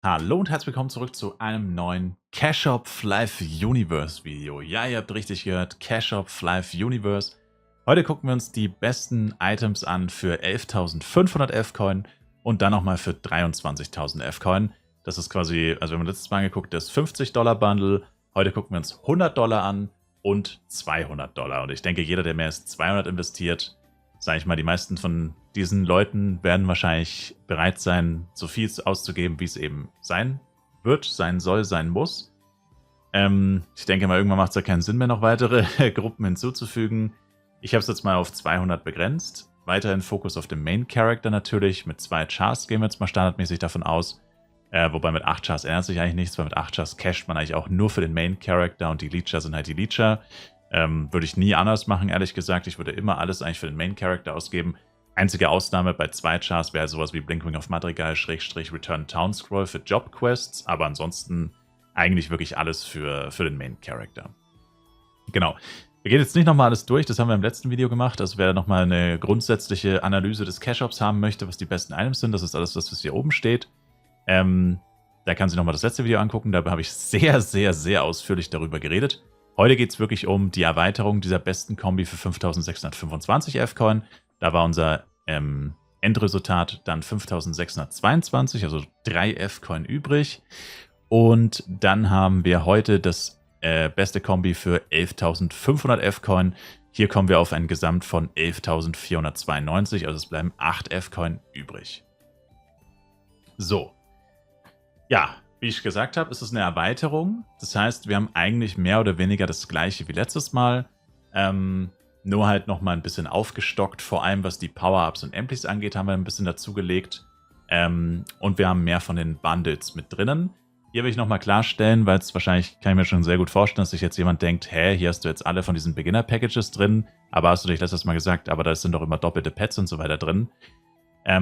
Hallo und herzlich willkommen zurück zu einem neuen Cash Shop Live Universe Video. Ja, ihr habt richtig gehört, Cash Shop Live Universe. Heute gucken wir uns die besten Items an für 11.500 F-Coin und dann nochmal für 23.000 F-Coin. Das ist quasi, also wir haben letztes Mal angeguckt, das $50 Bundle. Heute gucken wir uns $100 an und $200. Und ich denke, jeder, der mehr als 200 investiert, sage ich mal, die meisten von diesen Leuten werden wahrscheinlich bereit sein, so viel auszugeben, wie es eben sein wird, sein soll, sein muss. Ich denke mal, irgendwann macht es ja keinen Sinn mehr, noch weitere Gruppen hinzuzufügen. Ich habe es jetzt mal auf 200 begrenzt. Weiterhin Fokus auf den Main Character natürlich. Mit 2 Chars gehen wir jetzt mal standardmäßig davon aus. Wobei mit 8 Chars ändert sich eigentlich nichts, weil mit 8 Chars casht man eigentlich auch nur für den Main Character und die Leecher sind halt die Leecher. Würde ich nie anders machen, ehrlich gesagt. Ich würde immer alles eigentlich für den Main Character ausgeben. Einzige Ausnahme bei 2 Chars wäre sowas wie Blinkwing of Madrigal / Return Town Scroll für Job Quests, aber ansonsten eigentlich wirklich alles für den Main Character. Genau. Wir gehen jetzt nicht nochmal alles durch, das haben wir im letzten Video gemacht. Also wer nochmal eine grundsätzliche Analyse des Cash Shops haben möchte, was die besten Items sind, das ist alles das, was hier oben steht. Da kann sich nochmal das letzte Video angucken, da habe ich sehr, sehr, sehr ausführlich darüber geredet. Heute geht es wirklich um die Erweiterung dieser besten Kombi für 5.625 F-Coin. Da war unser Endresultat dann 5.622, also 3 F-Coin übrig. Und dann haben wir heute das beste Kombi für 11.500 F-Coin. Hier kommen wir auf ein Gesamt von 11.492, also es bleiben 8 F-Coin übrig. So. Ja, wie ich gesagt habe, ist es eine Erweiterung. Das heißt, wir haben eigentlich mehr oder weniger das gleiche wie letztes Mal. Nur halt nochmal ein bisschen aufgestockt. Vor allem was die Power-Ups und Amplis angeht, haben wir ein bisschen dazugelegt. Und wir haben mehr von den Bundles mit drinnen. Hier will ich nochmal klarstellen, weil es wahrscheinlich, kann ich mir schon sehr gut vorstellen, dass sich jetzt jemand denkt, hä, hier hast du jetzt alle von diesen Beginner-Packages drin. Aber hast du dich letztes Mal gesagt, aber da sind doch immer doppelte Pets und so weiter drin.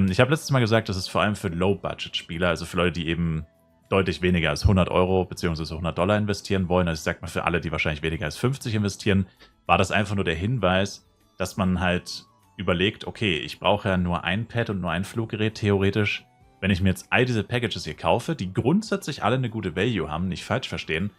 Ich habe letztes Mal gesagt, das ist vor allem für Low-Budget-Spieler, also für Leute, die eben deutlich weniger als 100 Euro bzw. $100 investieren wollen. Also ich sag mal, für alle, die wahrscheinlich weniger als 50 investieren, war das einfach nur der Hinweis, dass man halt überlegt, okay, ich brauche ja nur ein Pad und nur ein Fluggerät theoretisch. Wenn ich mir jetzt all diese Packages hier kaufe, die grundsätzlich alle eine gute Value haben, nicht falsch verstehen,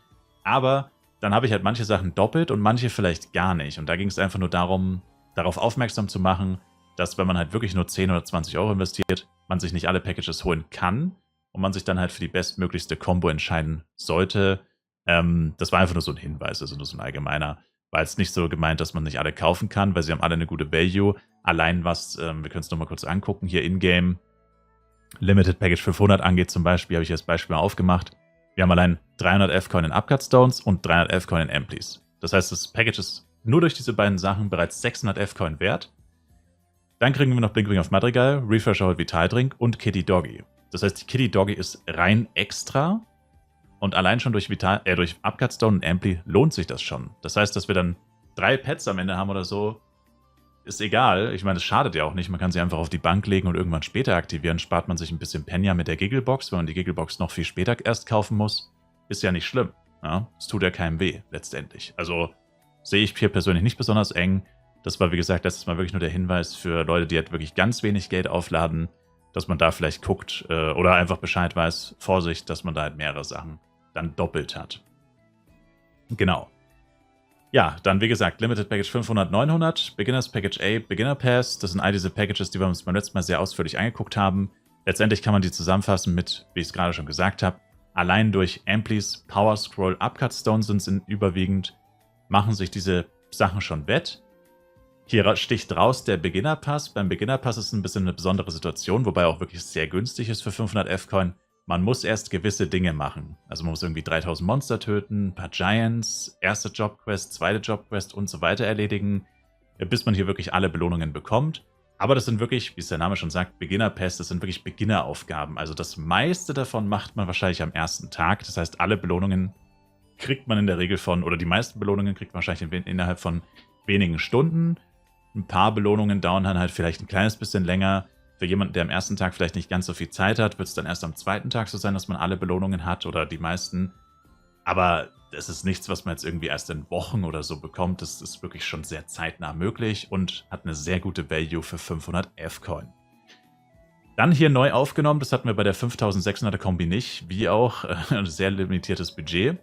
aber dann habe ich halt manche Sachen doppelt und manche vielleicht gar nicht. Und da ging es einfach nur darum, darauf aufmerksam zu machen, dass wenn man halt wirklich nur 10 oder 20 Euro investiert, man sich nicht alle Packages holen kann und man sich dann halt für die bestmöglichste Combo entscheiden sollte. Das war einfach nur so ein Hinweis, also nur so ein allgemeiner. War jetzt nicht so gemeint, dass man nicht alle kaufen kann, weil sie haben alle eine gute Value. Allein was, wir können es nochmal kurz angucken, hier in-game, Limited Package 500 angeht zum Beispiel, habe ich das Beispiel mal aufgemacht. Wir haben allein 300 F-Coin in Upcut Stones und 300 F-Coin in Amplis. Das heißt, das Package ist nur durch diese beiden Sachen bereits 600 F-Coin wert. Dann kriegen wir noch Blinkwing of Madrigal, Refresher Hold Vital Drink und Kitty Doggy. Das heißt, die Kitty Doggy ist rein extra und allein schon durch Upcut Stone und Ampli lohnt sich das schon. Das heißt, dass wir dann 3 Pets am Ende haben oder so, ist egal. Ich meine, es schadet ja auch nicht. Man kann sie einfach auf die Bank legen und irgendwann später aktivieren. Spart man sich ein bisschen Penya mit der Gigglebox, wenn man die Gigglebox noch viel später erst kaufen muss. Ist ja nicht schlimm. Ja? Es tut ja keinem weh, letztendlich. Also sehe ich hier persönlich nicht besonders eng. Das war, wie gesagt, letztes Mal wirklich nur der Hinweis für Leute, die halt wirklich ganz wenig Geld aufladen, dass man da vielleicht guckt oder einfach Bescheid weiß, Vorsicht, dass man da halt mehrere Sachen dann doppelt hat. Genau. Ja, dann wie gesagt, Limited Package 500, 900, Beginners Package A, Beginner Pass. Das sind all diese Packages, die wir uns beim letzten Mal sehr ausführlich angeguckt haben. Letztendlich kann man die zusammenfassen mit, wie ich es gerade schon gesagt habe, allein durch Amplis, Power Scroll, Upcut Stone sind überwiegend, machen sich diese Sachen schon wett. Hier sticht raus der Beginner Pass. Beim Beginner Pass ist es ein bisschen eine besondere Situation, wobei auch wirklich sehr günstig ist für 500 F-Coin. Man muss erst gewisse Dinge machen. Also man muss irgendwie 3000 Monster töten, ein paar Giants, erste Jobquest, zweite Jobquest und so weiter erledigen, bis man hier wirklich alle Belohnungen bekommt. Aber das sind wirklich, wie es der Name schon sagt, Beginner-Pass, das sind wirklich Beginner-Aufgaben. Also das meiste davon macht man wahrscheinlich am ersten Tag. Das heißt, alle Belohnungen kriegt man in der Regel oder die meisten Belohnungen kriegt man wahrscheinlich innerhalb von wenigen Stunden. Ein paar Belohnungen dauern dann halt vielleicht ein kleines bisschen länger. Für jemanden, der am ersten Tag vielleicht nicht ganz so viel Zeit hat, wird es dann erst am zweiten Tag so sein, dass man alle Belohnungen hat oder die meisten. Aber das ist nichts, was man jetzt irgendwie erst in Wochen oder so bekommt. Das ist wirklich schon sehr zeitnah möglich und hat eine sehr gute Value für 500 F-Coin. Dann hier neu aufgenommen, das hatten wir bei der 5600er Kombi nicht, wie auch ein sehr limitiertes Budget.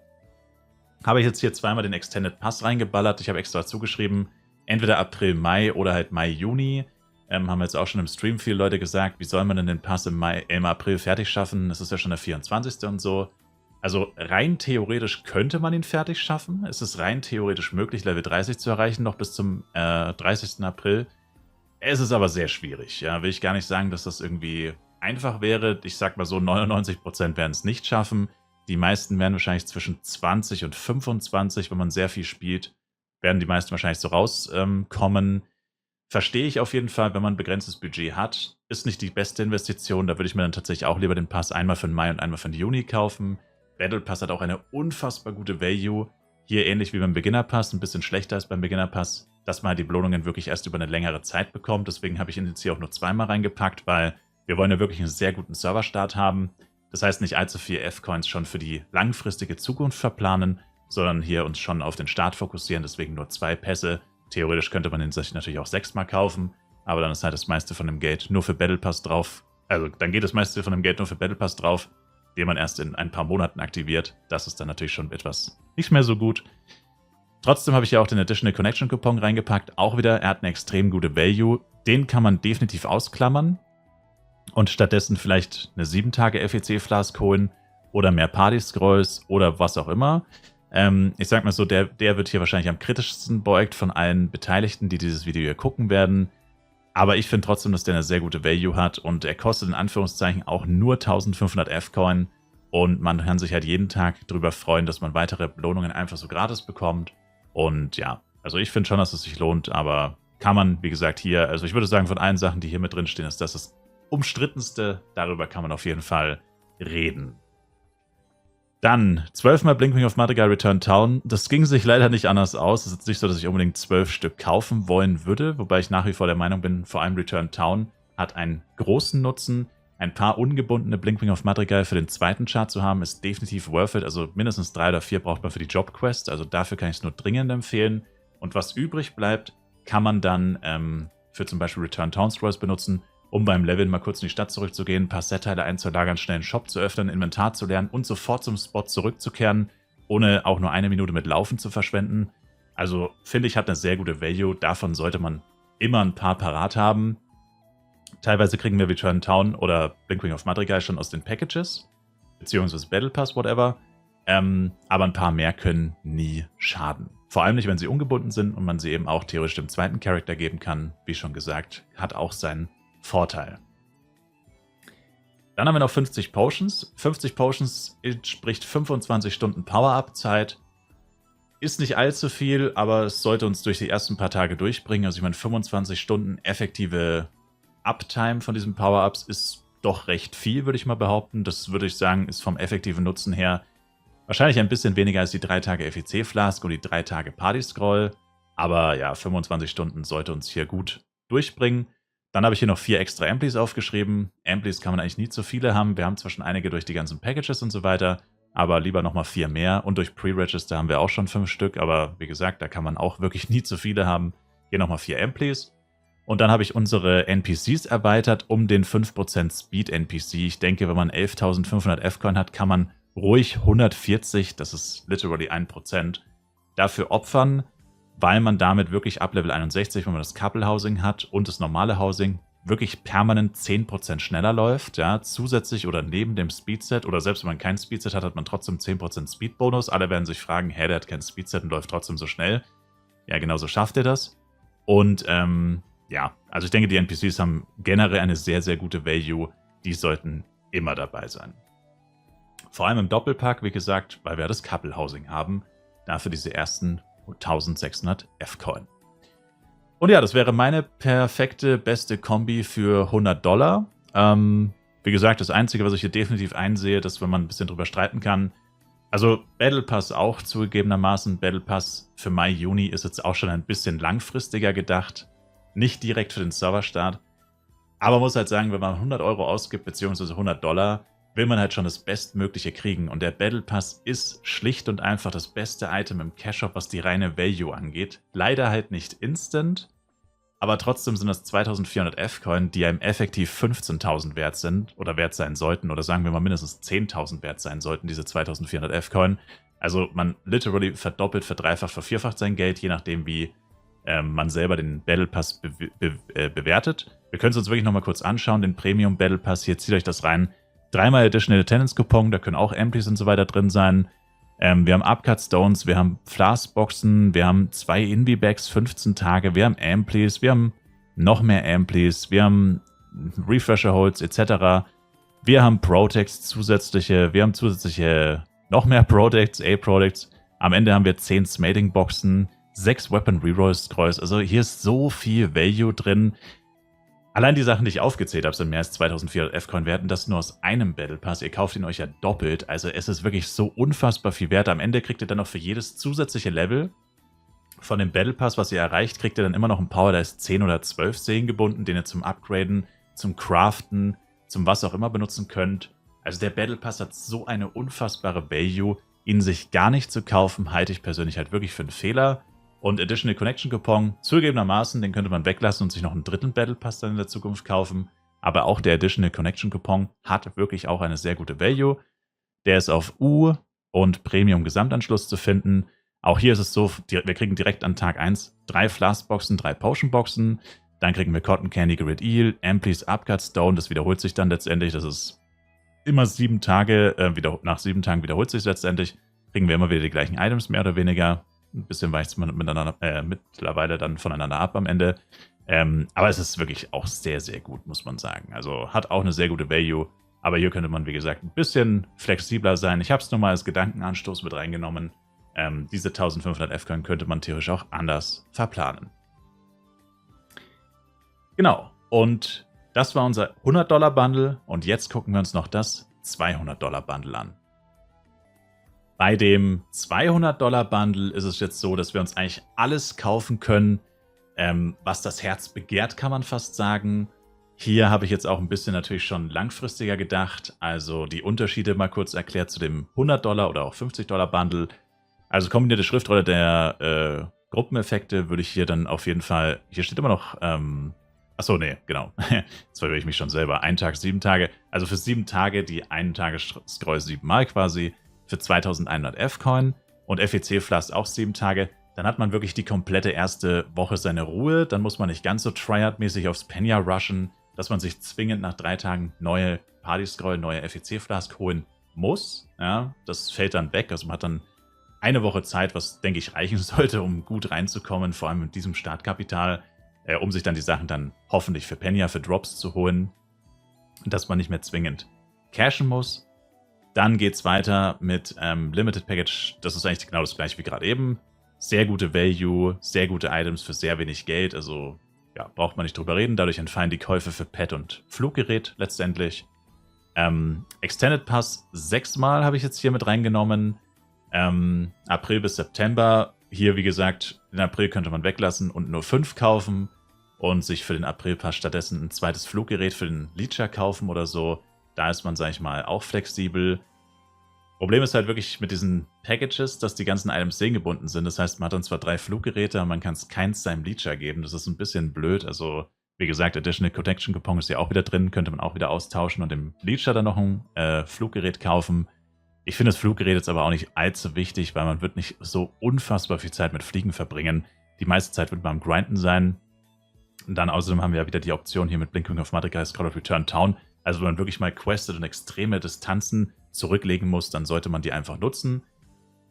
Habe ich jetzt hier zweimal den Extended Pass reingeballert. Ich habe extra zugeschrieben, entweder April, Mai oder halt Mai, Juni. Haben wir jetzt auch schon im Stream viele Leute gesagt, wie soll man denn den Pass im April fertig schaffen? Das ist ja schon der 24. und so. Also rein theoretisch könnte man ihn fertig schaffen. Es ist rein theoretisch möglich, Level 30 zu erreichen, noch bis zum 30. April. Es ist aber sehr schwierig. Ja, will ich gar nicht sagen, dass das irgendwie einfach wäre. Ich sag mal so, 99% werden es nicht schaffen. Die meisten werden wahrscheinlich zwischen 20 und 25, wenn man sehr viel spielt, werden die meisten wahrscheinlich so rauskommen. Verstehe ich auf jeden Fall, wenn man ein begrenztes Budget hat. Ist nicht die beste Investition. Da würde ich mir dann tatsächlich auch lieber den Pass einmal für den Mai und einmal für den Juni kaufen. Battle Pass hat auch eine unfassbar gute Value. Hier ähnlich wie beim Beginner Pass, ein bisschen schlechter als beim Beginner Pass, dass man halt die Belohnungen wirklich erst über eine längere Zeit bekommt. Deswegen habe ich ihn jetzt hier auch nur zweimal reingepackt, weil wir wollen ja wirklich einen sehr guten Serverstart haben. Das heißt, nicht allzu viel F-Coins schon für die langfristige Zukunft verplanen, sondern hier uns schon auf den Start fokussieren. Deswegen nur 2 Pässe. Theoretisch könnte man den sich natürlich auch 6-mal kaufen, aber dann ist halt das meiste von dem Geld nur für Battle Pass drauf. Also dann geht das meiste von dem Geld nur für Battle Pass drauf, den man erst in ein paar Monaten aktiviert. Das ist dann natürlich schon etwas nicht mehr so gut. Trotzdem habe ich ja auch den Additional Connection Coupon reingepackt. Auch wieder, er hat eine extrem gute Value. Den kann man definitiv ausklammern und stattdessen vielleicht eine 7-Tage-FEC-Flask holen oder mehr Party-Scrolls oder was auch immer. Ich sag mal so, der wird hier wahrscheinlich am kritischsten beäugt von allen Beteiligten, die dieses Video hier gucken werden. Aber ich finde trotzdem, dass der eine sehr gute Value hat und er kostet in Anführungszeichen auch nur 1500 F-Coin und man kann sich halt jeden Tag darüber freuen, dass man weitere Belohnungen einfach so gratis bekommt. Und ja, also ich finde schon, dass es sich lohnt, aber kann man, wie gesagt, hier, also ich würde sagen, von allen Sachen, die hier mit drin stehen, ist das umstrittenste. Darüber kann man auf jeden Fall reden. Dann 12-mal Blinkwing of Madrigal Return Town. Das ging sich leider nicht anders aus. Es ist jetzt nicht so, dass ich unbedingt 12 Stück kaufen wollen würde, wobei ich nach wie vor der Meinung bin, vor allem Return Town hat einen großen Nutzen. Ein paar ungebundene Blinkwing of Madrigal für den zweiten Chart zu haben, ist definitiv worth it. Also mindestens 3 oder 4 braucht man für die Job-Quest. Also dafür kann ich es nur dringend empfehlen. Und was übrig bleibt, kann man dann für zum Beispiel Return Town Scrolls benutzen, um beim Leveln mal kurz in die Stadt zurückzugehen, ein paar Set-Teile einzulagern, schnell einen Shop zu öffnen, Inventar zu lernen und sofort zum Spot zurückzukehren, ohne auch nur 1 Minute mit Laufen zu verschwenden. Also finde ich, hat eine sehr gute Value. Davon sollte man immer ein paar parat haben. Teilweise kriegen wir Return Town oder Blinkwing of Madrigal schon aus den Packages, beziehungsweise Battle Pass, whatever. Aber ein paar mehr können nie schaden. Vor allem nicht, wenn sie ungebunden sind und man sie eben auch theoretisch dem zweiten Charakter geben kann. Wie schon gesagt, hat auch seinen Vorteil. Dann haben wir noch 50 Potions. 50 Potions entspricht 25 Stunden Power-Up-Zeit. Ist nicht allzu viel, aber es sollte uns durch die ersten paar Tage durchbringen. Also ich meine, 25 Stunden effektive Uptime von diesen Power-Ups ist doch recht viel, würde ich mal behaupten. Das würde ich sagen, ist vom effektiven Nutzen her wahrscheinlich ein bisschen weniger als die 3 Tage FEC-Flask und die 3 Tage Party-Scroll. Aber ja, 25 Stunden sollte uns hier gut durchbringen. Dann habe ich hier noch 4 extra Amplis aufgeschrieben. Amplis kann man eigentlich nie zu viele haben. Wir haben zwar schon einige durch die ganzen Packages und so weiter, aber lieber nochmal 4 mehr. Und durch Pre-Register haben wir auch schon 5 Stück, aber wie gesagt, da kann man auch wirklich nie zu viele haben. Hier nochmal 4 Amplis. Und dann habe ich unsere NPCs erweitert um den 5% Speed-NPC. Ich denke, wenn man 11.500 F-Coin hat, kann man ruhig 140, das ist literally 1%, dafür opfern, weil man damit wirklich ab Level 61, wenn man das Couple-Housing hat und das normale Housing, wirklich permanent 10% schneller läuft, ja, zusätzlich oder neben dem Speedset, oder selbst wenn man kein Speedset hat, hat man trotzdem 10% Speed-Bonus. Alle werden sich fragen, hä, der hat kein Speedset und läuft trotzdem so schnell. Ja, genau so schafft er das. Und ja, also ich denke, die NPCs haben generell eine sehr, sehr gute Value. Die sollten immer dabei sein. Vor allem im Doppelpack, wie gesagt, weil wir das Couple-Housing haben, dafür diese ersten 1600 F-Coin. Und ja, das wäre meine perfekte, beste Kombi für $100. Wie gesagt, das Einzige, was ich hier definitiv einsehe, dass wenn man ein bisschen drüber streiten kann, also Battle Pass auch zugegebenermaßen, Battle Pass für Mai, Juni ist jetzt auch schon ein bisschen langfristiger gedacht, nicht direkt für den Serverstart, aber muss halt sagen, wenn man 100 € ausgibt, beziehungsweise $100, will man halt schon das Bestmögliche kriegen. Und der Battle Pass ist schlicht und einfach das beste Item im Cash Shop, was die reine Value angeht. Leider halt nicht instant, aber trotzdem sind das 2400 F-Coin, die einem effektiv 15.000 wert sind oder wert sein sollten, oder sagen wir mal mindestens 10.000 wert sein sollten, diese 2400 F-Coin. Also man literally verdoppelt, verdreifacht, vervierfacht sein Geld, je nachdem wie man selber den Battle Pass bewertet. Wir können es uns wirklich nochmal kurz anschauen, den Premium Battle Pass, hier zieht euch das rein. 3x Additional Attendance Coupon, da können auch Amplis und so weiter drin sein. Wir haben Upcut Stones, wir haben Flask-Boxen, wir haben 2 Invi-Bags, 15 Tage, wir haben Amplis, wir haben noch mehr Amplis, wir haben Refresher-Holds etc. Wir haben Protects zusätzliche, wir haben zusätzliche noch mehr Protects, A-Products. Am Ende haben wir 10 Smating-Boxen, 6 Weapon Rerolls, also hier ist so viel Value drin. Allein die Sachen, die ich aufgezählt habe, sind mehr als 2400 F-Coin wert und das nur aus einem Battle Pass. Ihr kauft ihn euch ja doppelt, also es ist wirklich so unfassbar viel wert. Am Ende kriegt ihr dann noch für jedes zusätzliche Level von dem Battle Pass, was ihr erreicht, kriegt ihr dann immer noch einen Power, der ist 10 oder 12 Seen gebunden, den ihr zum Upgraden, zum Craften, zum was auch immer benutzen könnt. Also der Battle Pass hat so eine unfassbare Value, ihn sich gar nicht zu kaufen, halte ich persönlich halt wirklich für einen Fehler. Und Additional Connection Coupon, zugegebenermaßen, den könnte man weglassen und sich noch einen dritten Battle Pass dann in der Zukunft kaufen. Aber auch der Additional Connection Coupon hat wirklich auch eine sehr gute Value. Der ist auf U und Premium Gesamtanschluss zu finden. Auch hier ist es so, wir kriegen direkt an Tag 1 3 Flask-Boxen, 3 Potion-Boxen. Dann kriegen wir Cotton Candy, Grid Eel, Amplis, Upcut Stone. Das wiederholt sich dann letztendlich. Das ist immer 7 Tage, nach 7 Tagen wiederholt sich letztendlich. Kriegen wir immer wieder die gleichen Items, mehr oder weniger. Ein bisschen weicht man mittlerweile dann voneinander ab am Ende. Aber es ist wirklich auch sehr, sehr gut, muss man sagen. Also hat auch eine sehr gute Value. Aber hier könnte man, wie gesagt, ein bisschen flexibler sein. Ich habe es nur mal als Gedankenanstoß mit reingenommen. Diese 1500 F-Coin könnte man theoretisch auch anders verplanen. Genau. Und das war unser $100-Bundle. Und jetzt gucken wir uns noch das $200-Bundle an. Bei dem $200-Bundle ist es jetzt so, dass wir uns eigentlich alles kaufen können, was das Herz begehrt, kann man fast sagen. Hier habe ich jetzt auch ein bisschen natürlich schon langfristiger gedacht, also die Unterschiede mal kurz erklärt zu dem $100 oder auch $50-Bundle. Also kombinierte Schriftrolle der Gruppeneffekte würde ich hier dann auf jeden Fall, hier steht immer noch, achso, nee, genau, jetzt verwirre ich mich schon selber, 1 Tag, 7 Tage, also für 7 Tage die 1 Tage Scroll 7 Mal quasi, für 2100 F-Coin und FEC Flask auch 7 Tage, dann hat man wirklich die komplette erste Woche seine Ruhe, dann muss man nicht ganz so Triad-mäßig aufs Penya rushen, dass man sich zwingend nach 3 Tagen neue Party-Scroll, neue FEC Flask holen muss, ja, das fällt dann weg, also man hat dann eine Woche Zeit, was denke ich reichen sollte, um gut reinzukommen, vor allem mit diesem Startkapital, um sich dann die Sachen dann hoffentlich für Penya, für Drops zu holen, dass man nicht mehr zwingend cashen muss. Dann geht es weiter mit Limited Package. Das ist eigentlich genau das gleiche wie gerade eben. Sehr gute Value, sehr gute Items für sehr wenig Geld. Also ja, braucht man nicht drüber reden. Dadurch entfallen die Käufe für Pet und Fluggerät letztendlich. Extended Pass 6-mal habe ich jetzt hier mit reingenommen. April bis September. Hier, wie gesagt, den April könnte man weglassen und nur 5 kaufen. Und sich für den April-Pass stattdessen ein zweites Fluggerät für den Leecher kaufen oder so. Da ist man, sag ich mal, auch flexibel. Problem ist halt wirklich mit diesen Packages, dass die ganzen Items sehengebunden sind. Das heißt, man hat dann zwar 3 Fluggeräte, aber man kann es keins seinem Leecher geben. Das ist ein bisschen blöd. Also, wie gesagt, Additional Protection Coupon ist ja auch wieder drin. Könnte man auch wieder austauschen und dem Leecher dann noch ein Fluggerät kaufen. Ich finde das Fluggerät jetzt aber auch nicht allzu wichtig, weil man wird nicht so unfassbar viel Zeit mit Fliegen verbringen. Die meiste Zeit wird man am Grinden sein. Und dann außerdem haben wir ja wieder die Option hier mit Blinking of Madrigal, Call of Return Town. Also wenn man wirklich mal questet und extreme Distanzen zurücklegen muss, dann sollte man die einfach nutzen.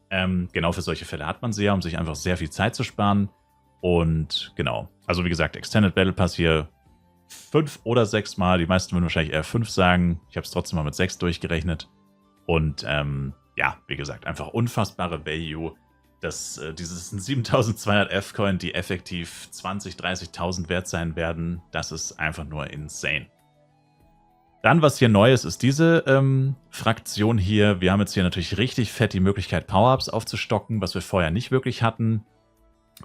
Genau für solche Fälle hat man sie ja, um sich einfach sehr viel Zeit zu sparen. Und genau, also wie gesagt, Extended Battle Pass hier 5 oder 6 Mal. Die meisten würden wahrscheinlich eher 5 sagen. Ich habe es trotzdem mal mit 6 durchgerechnet. Und ja, wie gesagt, einfach unfassbare Value. Dieses 7200 F-Coin, die effektiv 20.000, 30.000 wert sein werden, das ist einfach nur insane. Dann, was hier neu ist, ist diese Fraktion hier. Wir haben jetzt hier natürlich richtig fett die Möglichkeit, Power-Ups aufzustocken, was wir vorher nicht wirklich hatten.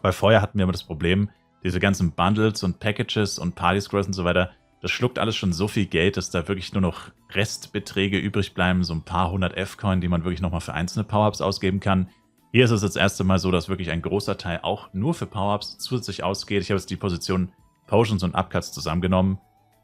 Weil vorher hatten wir immer das Problem, diese ganzen Bundles und Packages und Party-Scrolls und so weiter, das schluckt alles schon so viel Geld, dass da wirklich nur noch Restbeträge übrig bleiben, so ein paar 100 F-Coin, die man wirklich nochmal für einzelne Power-Ups ausgeben kann. Hier ist es das erste Mal so, dass wirklich ein großer Teil auch nur für Power-Ups zusätzlich ausgeht. Ich habe jetzt die Position Potions und Upcuts zusammengenommen.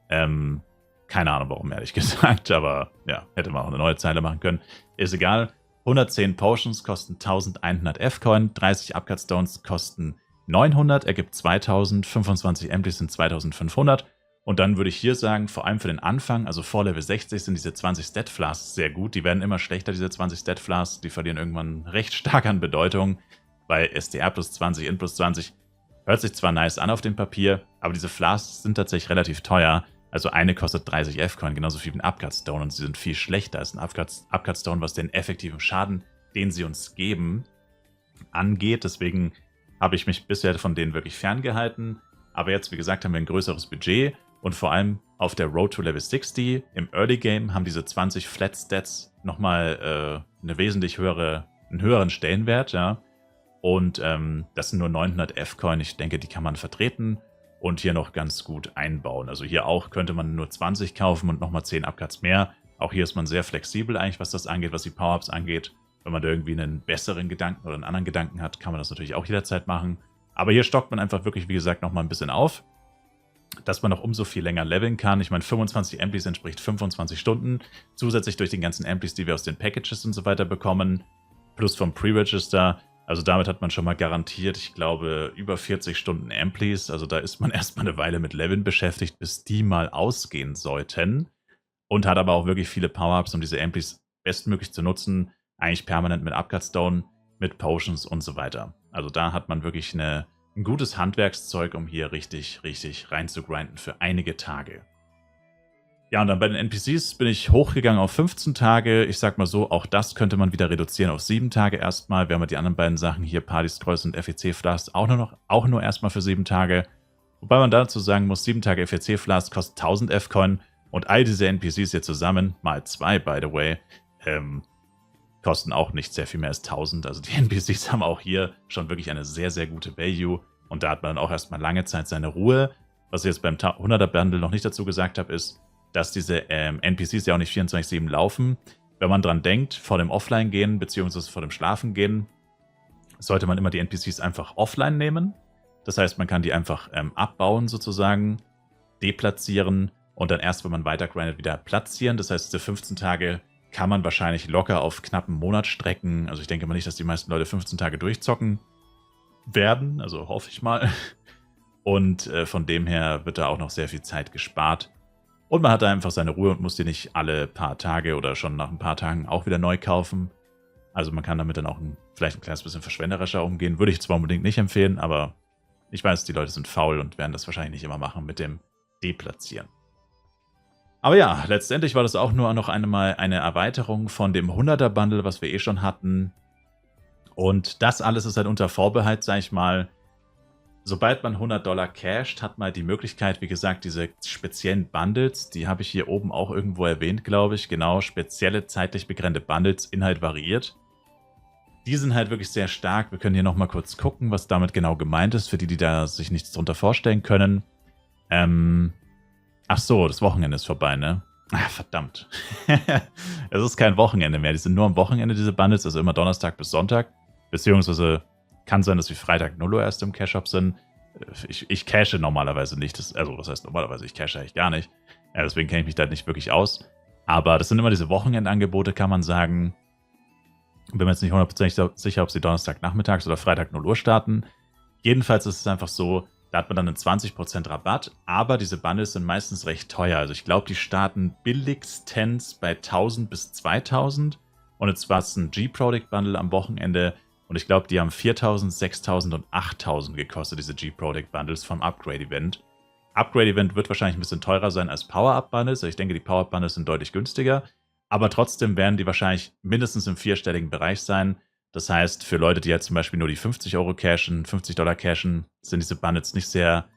Keine Ahnung warum, ehrlich gesagt, aber ja, hätte man auch eine neue Zeile machen können. Ist egal. 110 Potions kosten 1100 F-Coin, 30 Upcut Stones kosten 900, ergibt 2000, 25 Empties sind 2500. Und dann würde ich hier sagen, vor allem für den Anfang, also vor Level 60 sind diese 20 Stat Flasks sehr gut. Die werden immer schlechter, diese 20 Stat Flasks. Die verlieren irgendwann recht stark an Bedeutung. Bei STR plus 20, In plus 20 hört sich zwar nice an auf dem Papier, aber diese Flasks sind tatsächlich relativ teuer. Also eine kostet 30 F-Coin, genauso viel wie ein Upcut Stone, und sie sind viel schlechter als ein Upcut Stone, was den effektiven Schaden, den sie uns geben, angeht. Deswegen habe ich mich bisher von denen wirklich ferngehalten. Aber jetzt, wie gesagt, haben wir ein größeres Budget und vor allem auf der Road to Level 60 im Early Game haben diese 20 Flat Stats nochmal einen höheren Stellenwert, ja. Und das sind nur 900 F-Coin. Ich denke, die kann man vertreten und hier noch ganz gut einbauen. Also hier auch könnte man nur 20 kaufen und nochmal 10 Upcuts mehr. Auch hier ist man sehr flexibel eigentlich, was das angeht, was die Power-Ups angeht. Wenn man da irgendwie einen besseren Gedanken oder einen anderen Gedanken hat, kann man das natürlich auch jederzeit machen. Aber hier stockt man einfach wirklich, wie gesagt, nochmal ein bisschen auf, dass man noch umso viel länger leveln kann. Ich meine, 25 Amplis entspricht 25 Stunden. Zusätzlich durch den ganzen Amplis, die wir aus den Packages und so weiter bekommen, plus vom Pre-Register. Also damit hat man schon mal garantiert, ich glaube, über 40 Stunden Amplis. Also da ist man erstmal eine Weile mit Leveln beschäftigt, bis die mal ausgehen sollten. Und hat aber auch wirklich viele Power-Ups, um diese Amplis bestmöglich zu nutzen. Eigentlich permanent mit Upcut Stone, mit Potions und so weiter. Also da hat man wirklich ein gutes Handwerkszeug, um hier richtig rein zu grinden für einige Tage. Ja, und dann bei den NPCs bin ich hochgegangen auf 15 Tage. Ich sag mal so, auch das könnte man wieder reduzieren auf 7 Tage erstmal. Wir haben ja die anderen beiden Sachen hier, Party Scrolls und FEC Flask, auch nur erstmal für 7 Tage. Wobei man dazu sagen muss, 7 Tage FEC Flask kostet 1000 F-Coin und all diese NPCs hier zusammen, mal 2 by the way, kosten auch nicht sehr viel mehr als 1000. Also die NPCs haben auch hier schon wirklich eine sehr, sehr gute Value. Und da hat man dann auch erstmal lange Zeit seine Ruhe. Was ich jetzt beim 100er Bundle noch nicht dazu gesagt habe, ist, dass diese NPCs ja auch nicht 24/7 laufen. Wenn man dran denkt, vor dem Offline-Gehen bzw. vor dem Schlafen-Gehen, sollte man immer die NPCs einfach offline nehmen. Das heißt, man kann die einfach abbauen sozusagen, deplatzieren und dann erst, wenn man weiter grindet, wieder platzieren. Das heißt, diese 15 Tage kann man wahrscheinlich locker auf knappen Monat strecken. Also ich denke mal nicht, dass die meisten Leute 15 Tage durchzocken werden. Also hoffe ich mal. Und von dem her wird da auch noch sehr viel Zeit gespart. Und man hat da einfach seine Ruhe und muss die nicht alle paar Tage oder schon nach ein paar Tagen auch wieder neu kaufen. Also man kann damit dann auch vielleicht ein kleines bisschen verschwenderischer umgehen. Würde ich zwar unbedingt nicht empfehlen, aber ich weiß, die Leute sind faul und werden das wahrscheinlich nicht immer machen mit dem Deplatzieren. Aber ja, letztendlich war das auch nur noch einmal eine Erweiterung von dem 100er Bundle, was wir eh schon hatten. Und das alles ist halt unter Vorbehalt, sag ich mal. Sobald man $100 casht, hat man die Möglichkeit, wie gesagt, diese speziellen Bundles, die habe ich hier oben auch irgendwo erwähnt, glaube ich. Genau, spezielle zeitlich begrenzte Bundles, Inhalt variiert. Die sind halt wirklich sehr stark. Wir können hier nochmal kurz gucken, was damit genau gemeint ist, für die, die da sich nichts drunter vorstellen können. Ach so, das Wochenende ist vorbei, ne? Ach, verdammt. Es ist kein Wochenende mehr. Die sind nur am Wochenende, diese Bundles, also immer Donnerstag bis Sonntag. Beziehungsweise kann sein, dass wir Freitag 0 Uhr erst im Cash-Shop sind. Ich cache normalerweise nicht. Also, was heißt normalerweise? Ich cache eigentlich gar nicht. Ja, deswegen kenne ich mich da nicht wirklich aus. Aber das sind immer diese Wochenendangebote, kann man sagen. Bin mir jetzt nicht 100% sicher, ob sie Donnerstag-nachmittags oder Freitag 0 Uhr starten. Jedenfalls ist es einfach so, da hat man dann einen 20% Rabatt. Aber diese Bundles sind meistens recht teuer. Also ich glaube, die starten billigstens bei 1000 bis 2000. Und jetzt war es ein G-Product-Bundle am Wochenende. Und ich glaube, die haben 4000, 6000 und 8000 gekostet, diese G-Product-Bundles vom Upgrade-Event. Upgrade-Event wird wahrscheinlich ein bisschen teurer sein als Power-Up-Bundles. Ich denke, die Power-Up-Bundles sind deutlich günstiger. Aber trotzdem werden die wahrscheinlich mindestens im 4-stelligen Bereich sein. Das heißt, für Leute, die jetzt zum Beispiel nur die 50 Euro cashen, $50 cashen, sind diese Bundles nicht sehr,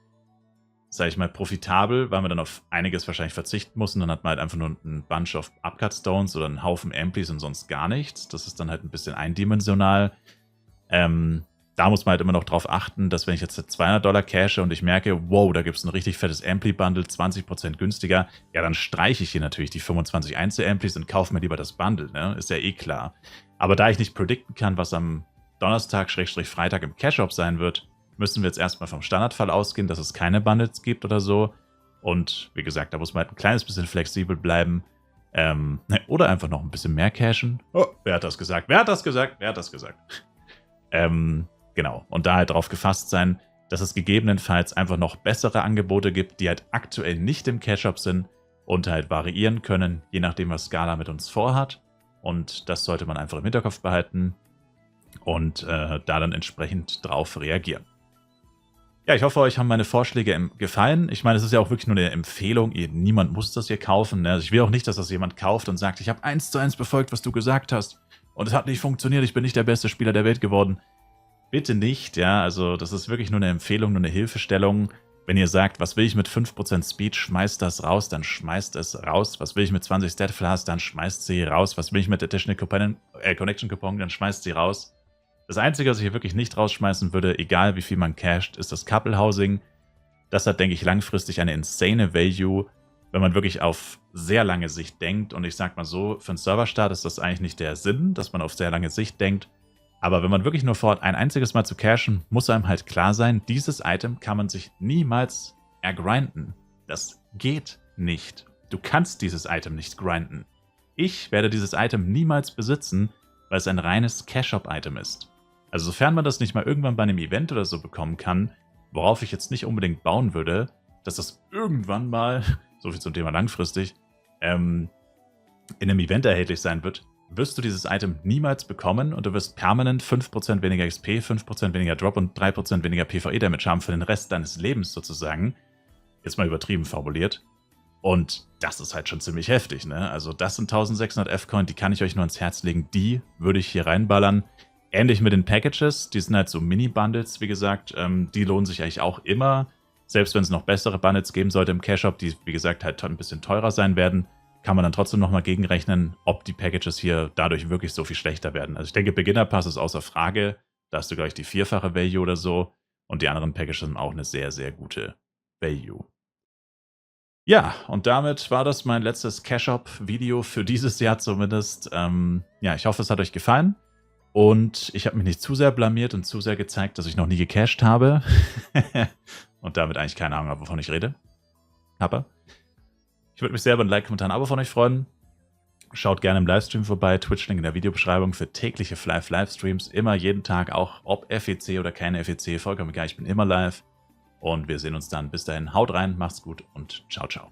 sage ich mal, profitabel, weil man dann auf einiges wahrscheinlich verzichten muss. Und dann hat man halt einfach nur ein Bunch of Upcut Stones oder einen Haufen Amplis und sonst gar nichts. Das ist dann halt ein bisschen eindimensional. Da muss man halt immer noch drauf achten, dass wenn ich jetzt $200 cashe und ich merke, wow, da gibt es ein richtig fettes Ampli-Bundle, 20% günstiger, ja, dann streiche ich hier natürlich die 25 Einzel-Amplis und kaufe mir lieber das Bundle, ne? Ist ja eh klar. Aber da ich nicht predikten kann, was am Donnerstag/Freitag im Cash-Shop sein wird, müssen wir jetzt erstmal vom Standardfall ausgehen, dass es keine Bundles gibt oder so. Und wie gesagt, da muss man halt ein kleines bisschen flexibel bleiben. Oder einfach noch ein bisschen mehr cashen. Oh, wer hat das gesagt? Wer hat das gesagt? Wer hat das gesagt? Genau. Und da halt drauf gefasst sein, dass es gegebenenfalls einfach noch bessere Angebote gibt, die halt aktuell nicht im Cash-Shop sind und halt variieren können, je nachdem, was Scala mit uns vorhat. Und das sollte man einfach im Hinterkopf behalten und da dann entsprechend drauf reagieren. Ja, ich hoffe, euch haben meine Vorschläge gefallen. Ich meine, es ist ja auch wirklich nur eine Empfehlung. Niemand muss das hier kaufen. Ne? Also ich will auch nicht, dass das jemand kauft und sagt, ich habe 1:1 befolgt, was du gesagt hast. Und es hat nicht funktioniert, ich bin nicht der beste Spieler der Welt geworden. Bitte nicht, ja. Also das ist wirklich nur eine Empfehlung, nur eine Hilfestellung. Wenn ihr sagt, was will ich mit 5% Speed, schmeißt das raus, dann schmeißt es raus. Was will ich mit 20 Stat Flares, dann schmeißt sie raus. Was will ich mit Additional Connection Coupon, dann schmeißt sie raus. Das Einzige, was ich hier wirklich nicht rausschmeißen würde, egal wie viel man casht, ist das Couple Housing. Das hat, denke ich, langfristig eine insane Value, wenn man wirklich auf sehr lange Sicht denkt. Und ich sag mal so, für einen Serverstart ist das eigentlich nicht der Sinn, dass man auf sehr lange Sicht denkt. Aber wenn man wirklich nur vorhat, ein einziges Mal zu cashen, muss einem halt klar sein, dieses Item kann man sich niemals ergrinden. Das geht nicht. Du kannst dieses Item nicht grinden. Ich werde dieses Item niemals besitzen, weil es ein reines Cash-Up-Item ist. Also sofern man das nicht mal irgendwann bei einem Event oder so bekommen kann, worauf ich jetzt nicht unbedingt bauen würde, dass das irgendwann mal, so viel zum Thema langfristig, in einem Event erhältlich sein wird, wirst du dieses Item niemals bekommen und du wirst permanent 5% weniger XP, 5% weniger Drop und 3% weniger PvE-Damage haben für den Rest deines Lebens sozusagen. Jetzt mal übertrieben formuliert. Und das ist halt schon ziemlich heftig, ne? Also das sind 1600 F-Coin, die kann ich euch nur ans Herz legen. Die würde ich hier reinballern. Ähnlich mit den Packages, die sind halt so Mini-Bundles, wie gesagt. Die lohnen sich eigentlich auch immer. Selbst wenn es noch bessere Bundles geben sollte im Cash-Shop, die, wie gesagt, halt ein bisschen teurer sein werden, kann man dann trotzdem nochmal gegenrechnen, ob die Packages hier dadurch wirklich so viel schlechter werden. Also ich denke, Beginner Pass ist außer Frage. Da hast du gleich die 4-fache Value oder so. Und die anderen Packages haben auch eine sehr, sehr gute Value. Ja, und damit war das mein letztes Cash-Up-Video für dieses Jahr zumindest. Ja, ich hoffe, es hat euch gefallen. Und ich habe mich nicht zu sehr blamiert und zu sehr gezeigt, dass ich noch nie gecasht habe. Und damit eigentlich keine Ahnung habe, wovon ich rede. Aber ich würde mich sehr über ein Like, Kommentar, ein Abo von euch freuen. Schaut gerne im Livestream vorbei. Twitch-Link in der Videobeschreibung für tägliche Livestreams. Immer jeden Tag, auch ob FEC oder keine FEC. Vollkommen egal, ich bin immer live. Und wir sehen uns dann. Bis dahin, haut rein, macht's gut und ciao, ciao.